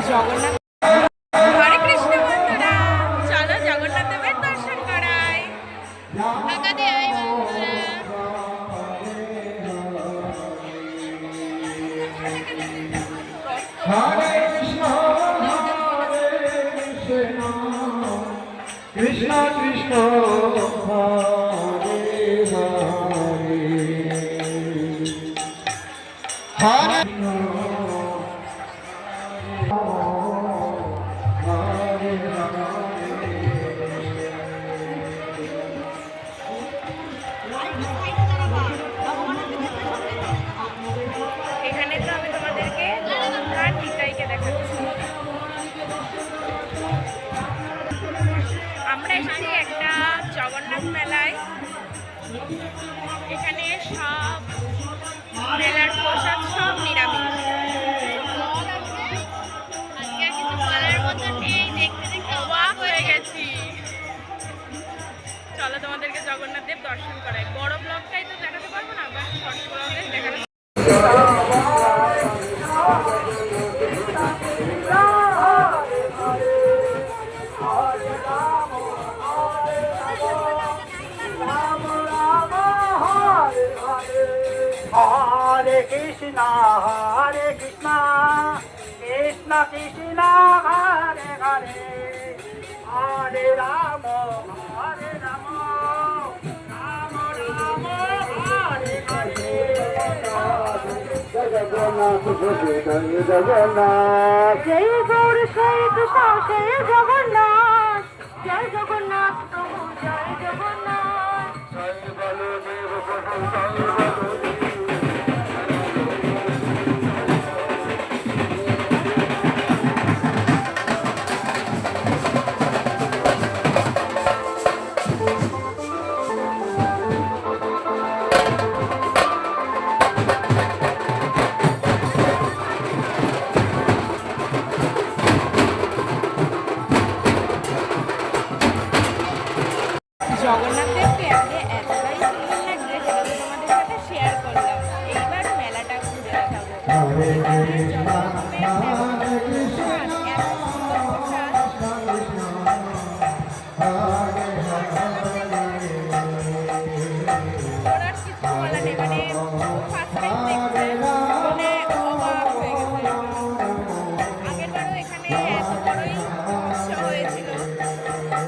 জগন্নাথ হরে কৃষ্ণ বন্ধুরা, চলো জগন্নাথ দেবের দর্শন করাই। টাকা দিয়ে আই বন্ধুরা। হরে কৃষ্ণ কৃষ্ণ কৃষ্ণ হরে হরে হরে এখানে তো আমি তোমাদেরকে আর নিতাইকে দেখাচ্ছি। আমরা এসেছি একটা জগন্নাথ মেলায়। এখানে সব মেলার প্রসাদ সব নিরামিষ। আজকে আর কিছু বলার মতো নেই, দেখতে দেখতে অবাক হয়ে গেছি। চলো তোমাদেরকে জগন্নাথ দেব দর্শন করাই। বড় ব্লগটাই তো দেখাতে পারবো না, বাট শর্ট ব্লগে দেখাতে। হরে কৃষ্ণ কৃষ্ণ কৃষ্ণ হরে হরে হরে রাম রাম রাম হরে হরে। জগন্নাথ জগন্নাথ জয় গৌর শ্রী কৃষ্ণ জয় জগন্নাথ জয় জগন্নাথ প্রভু জয় জগন্নাথ জয় বলদেব প্রভু জয় বলদেব। জগন্নাথ দেবকে আগে এতটাই সুন্দর লাগছে, সেটা তো তোমাদের সাথে শেয়ার করলাম। এইবার মেলাটা ঘুরে দেখাবো। এখানে যত রকমের এত সুন্দর প্রসাদ।